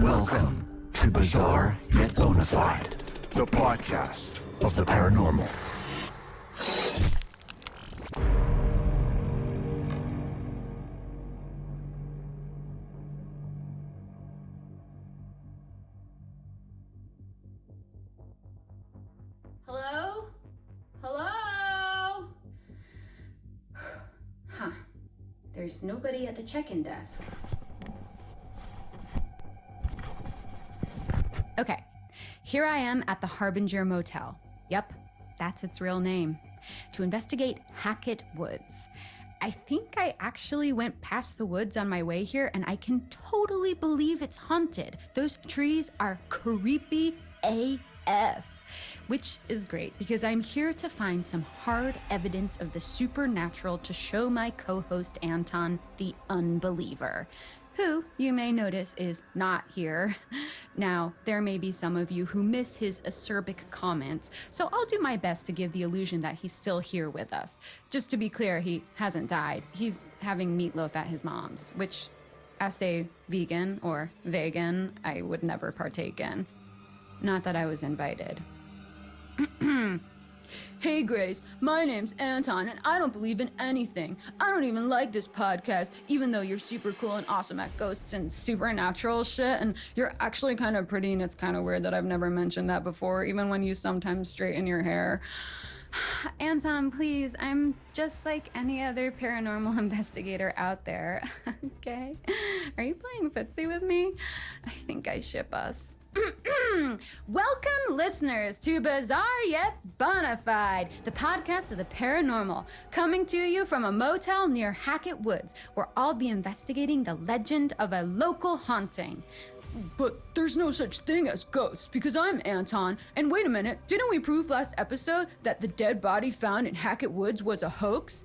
Welcome to Bizarre Yet Bonafide, the podcast of the paranormal. Hello? Hello? Huh. There's nobody at the check-in desk. Okay, here I am at the Harbinger Motel. Yep, that's its real name. To investigate Hackett Woods. I think I actually went past the woods on my way here, and I can totally believe it's haunted. Those trees are creepy AF. Which is great, because I'm here to find some hard evidence of the supernatural to show my co-host Anton the unbeliever, who you may notice is not here. Now, there may be some of you who miss his acerbic comments, so I'll do my best to give the illusion that he's still here with us. Just to be clear, he hasn't died. He's having meatloaf at his mom's, which, as a vegan or vegan, I would never partake in. Not that I was invited. Hey Grace, my name's Anton and I don't believe in anything. I don't even like this podcast, even though you're super cool and awesome at ghosts and supernatural shit, and you're actually kind of pretty, and it's kind of weird that I've never mentioned that before, even when you sometimes straighten your hair. Anton, please, I'm just like any other paranormal investigator out there, okay? Are you playing footsie with me? I think I ship us. Welcome, listeners, to Bizarre Yet Bonafide, the podcast of the paranormal, coming to you from a motel near Hackett Woods, where I'll be investigating the legend of a local haunting. But there's no such thing as ghosts, because I'm Anton, and wait a minute, didn't we prove last episode that the dead body found in Hackett Woods was a hoax?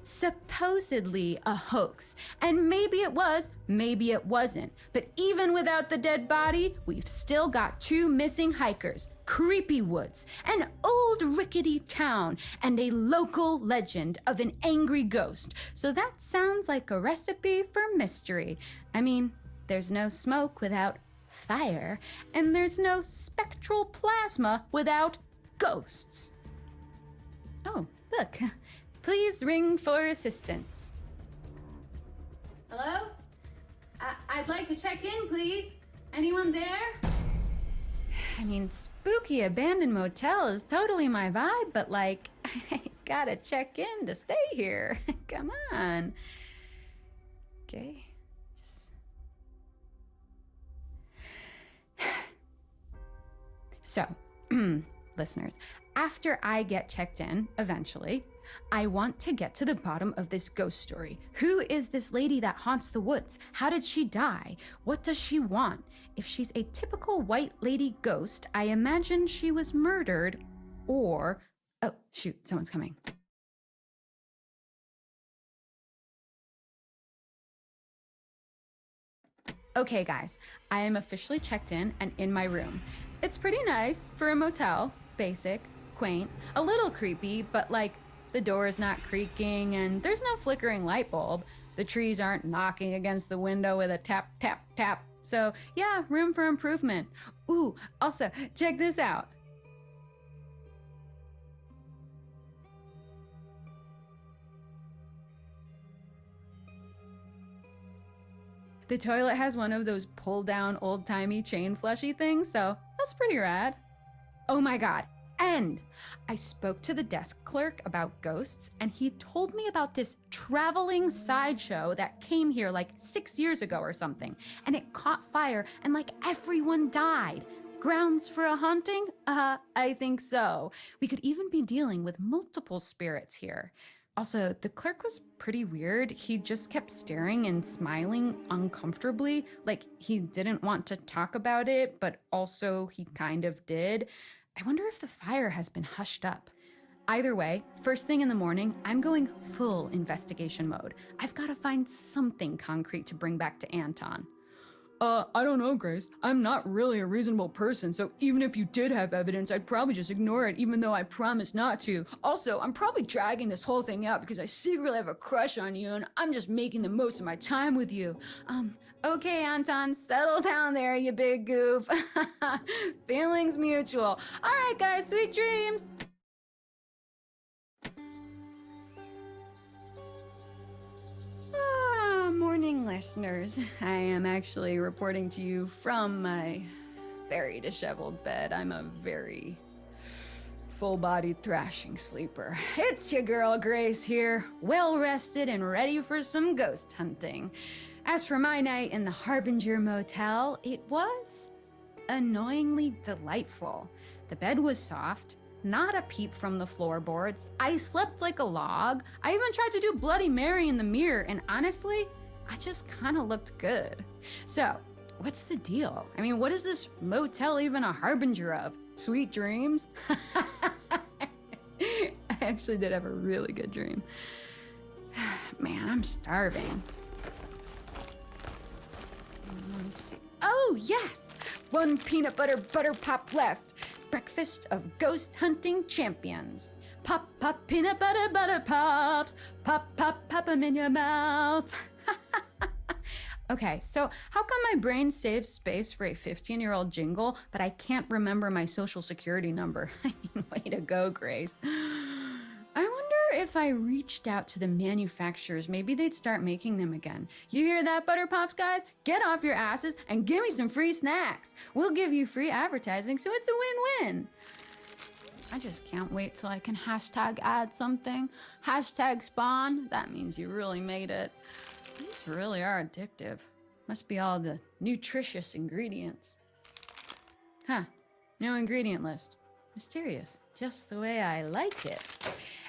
Supposedly a hoax. And maybe it was, maybe it wasn't. But even without the dead body, we've still got two missing hikers, creepy woods, an old rickety town, and a local legend of an angry ghost. So that sounds like a recipe for mystery. I mean, there's no smoke without fire, and there's no spectral plasma without ghosts. Oh, look. Please ring for assistance. Hello? I'd like to check in, please. Anyone there? I mean, spooky abandoned motel is totally my vibe, but like, I gotta check in to stay here. Come on. Okay. So, listeners, after I get checked in, eventually, I want to get to the bottom of this ghost story. Who is this lady that haunts the woods? How did she die? What does she want? If she's a typical white lady ghost, I imagine she was murdered, or... Oh, shoot, someone's coming. Okay, guys, I am officially checked in and in my room. It's pretty nice for a motel, basic, quaint, a little creepy, but like the door is not creaking and there's no flickering light bulb. The trees aren't knocking against the window with a tap, tap, tap. So yeah, room for improvement. Ooh, also, check this out. The toilet has one of those pull-down old-timey chain flushy things, so that's pretty rad. Oh my god, and I spoke to the desk clerk about ghosts, and he told me about this traveling sideshow that came here like 6 years ago or something, and it caught fire and like everyone died. Grounds for a haunting? I think so. We could even be dealing with multiple spirits here. Also, the clerk was pretty weird. He just kept staring and smiling uncomfortably, like he didn't want to talk about it, but also he kind of did. I wonder if the fire has been hushed up. Either way, first thing in the morning, I'm going full investigation mode. I've got to find something concrete to bring back to Anton. I don't know, Grace. I'm not really a reasonable person, so even if you did have evidence, I'd probably just ignore it, even though I promised not to. Also, I'm probably dragging this whole thing out because I secretly have a crush on you, and I'm just making the most of my time with you. Okay, Anton, settle down there, you big goof. Feelings mutual. All right, guys, sweet dreams. Morning, listeners. I am actually reporting to you from my very disheveled bed. I'm a very full-bodied thrashing sleeper. It's your girl Grace here, well-rested and ready for some ghost hunting. As for my night in the Harbinger Motel, it was annoyingly delightful. The bed was soft, not a peep from the floorboards. I slept like a log. I even tried to do Bloody Mary in the mirror, and honestly, I just kind of looked good. So, what's the deal? I mean, what is this motel even a harbinger of? Sweet dreams? I actually did have a really good dream. Man, I'm starving. Let me see. Oh, yes! One peanut butter pop left. Breakfast of ghost hunting champions. Pop, pop, peanut butter pops. Pop, pop 'em in your mouth. Okay, so how come my brain saves space for a 15-year-old jingle, but I can't remember my social security number? I mean, way to go, Grace. I wonder if I reached out to the manufacturers, maybe they'd start making them again. You hear that, Butter Pops guys? Get off your asses and give me some free snacks. We'll give you free advertising, so it's a win-win. I just can't wait till I can hashtag add something. Hashtag spawn. That means you really made it. These really are addictive. Must be all the nutritious ingredients. Huh, no ingredient list. Mysterious, just the way I like it.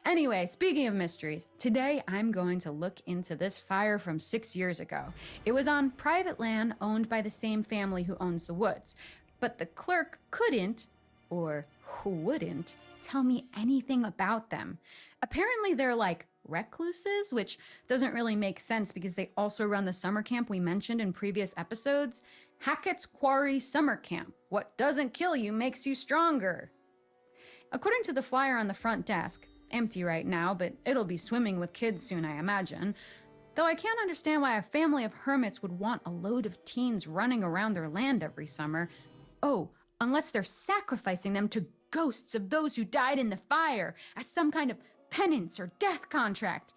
Anyway, speaking of mysteries, today I'm going to look into this fire from 6 years ago. It was on private land owned by the same family who owns the woods, but the clerk couldn't, or who wouldn't, tell me anything about them. Apparently they're like recluses, which doesn't really make sense because they also run the summer camp we mentioned in previous episodes. Hackett's Quarry Summer Camp. What doesn't kill you makes you stronger. According to the flyer on the front desk, empty right now, but it'll be swimming with kids soon, I imagine. Though I can't understand why a family of hermits would want a load of teens running around their land every summer. Oh, unless they're sacrificing them to ghosts of those who died in the fire as some kind of penance or death contract.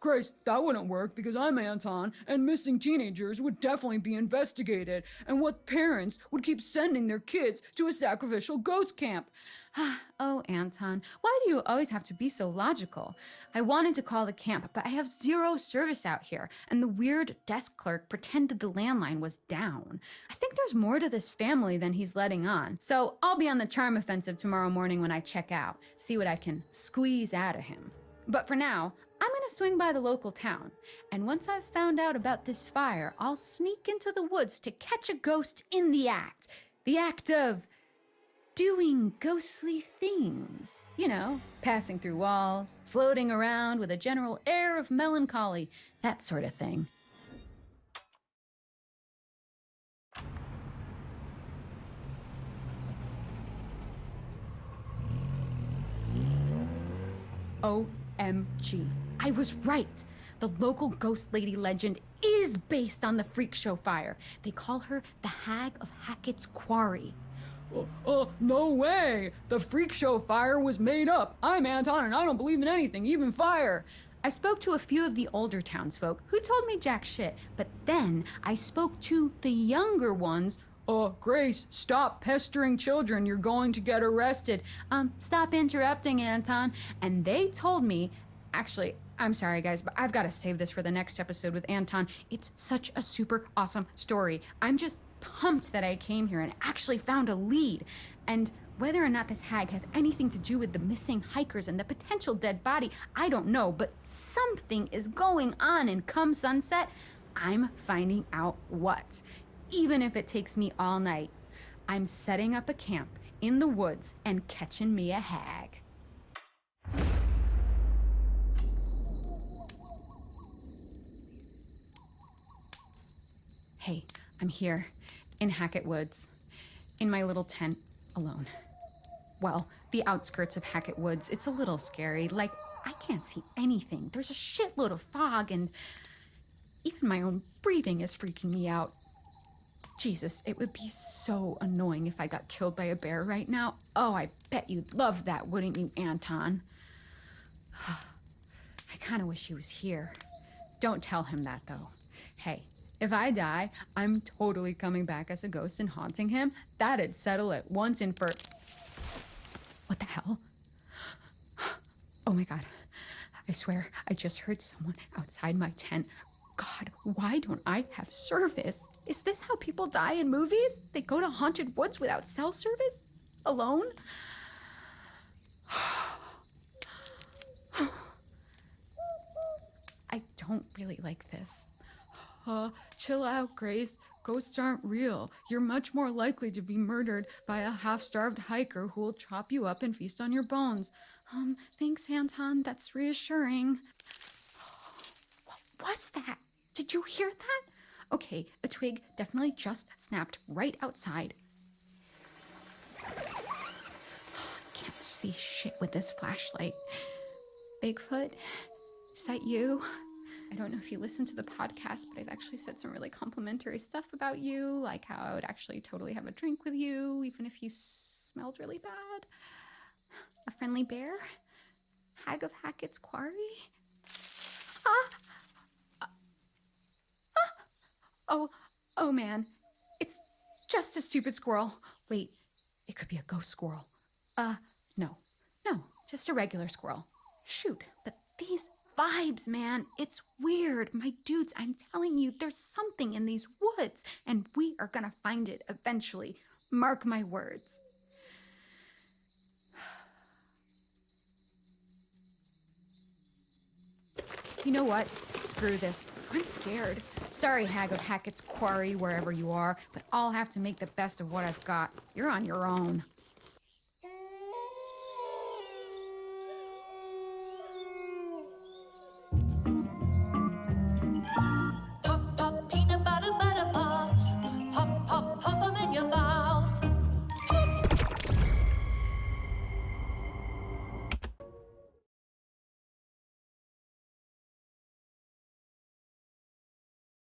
Grace, that wouldn't work because I'm Anton, and missing teenagers would definitely be investigated, and what parents would keep sending their kids to a sacrificial ghost camp? Oh, Anton, why do you always have to be so logical? I wanted to call the camp, but I have zero service out here, and the weird desk clerk pretended the landline was down. I think there's more to this family than he's letting on, so I'll be on the charm offensive tomorrow morning when I check out, see what I can squeeze out of him. But for now, I'm gonna swing by the local town, and once I've found out about this fire, I'll sneak into the woods to catch a ghost in the act of doing ghostly things. You know, passing through walls, floating around with a general air of melancholy, that sort of thing. OMG. I was right. The local ghost lady legend is based on the freak show fire. They call her the Hag of Hackett's Quarry. No way! The freak show fire was made up. I'm Anton and I don't believe in anything, even fire. I spoke to a few of the older townsfolk who told me jack shit, but then I spoke to the younger ones. Grace, stop pestering children. You're going to get arrested. Stop interrupting, Anton. And they told me, actually, I'm sorry guys, but I've got to save this for the next episode with Anton. It's such a super awesome story. I'm just pumped that I came here and actually found a lead. And whether or not this hag has anything to do with the missing hikers and the potential dead body, I don't know, but something is going on, and come sunset, I'm finding out what. Even if it takes me all night, I'm setting up a camp in the woods and catching me a hag. Hey, I'm here, in Hackett Woods, in my little tent, alone. Well, the outskirts of Hackett Woods. It's a little scary. Like, I can't see anything. There's a shitload of fog, and even my own breathing is freaking me out. Jesus, it would be so annoying if I got killed by a bear right now. Oh, I bet you'd love that, wouldn't you, Anton? I kind of wish he was here. Don't tell him that, though. Hey, if I die, I'm totally coming back as a ghost and haunting him. That'd settle it once and for... What the hell? Oh my God. I swear, I just heard someone outside my tent. God, why don't I have service? Is this how people die in movies? They go to haunted woods without cell service? Alone? I don't really like this. Chill out, Grace. Ghosts aren't real. You're much more likely to be murdered by a half-starved hiker who will chop you up and feast on your bones. Thanks, Anton. That's reassuring. What was that? Did you hear that? Okay, a twig definitely just snapped right outside. Can't see shit with this flashlight. Bigfoot, is that you? I don't know if you listen to the podcast, but I've actually said some really complimentary stuff about you, like how I would actually totally have a drink with you, even if you smelled really bad. A friendly bear? Hag of Hackett's Quarry? Oh man, it's just a stupid squirrel. Wait, it could be a ghost squirrel. No, just a regular squirrel. Shoot, but these vibes, man, it's weird. My dudes, I'm telling you, there's something in these woods, and we are gonna find it eventually. Mark my words. You know what? Screw this. I'm scared. Sorry, Hag of Hackett's Quarry, wherever you are, but I'll have to make the best of what I've got. You're on your own.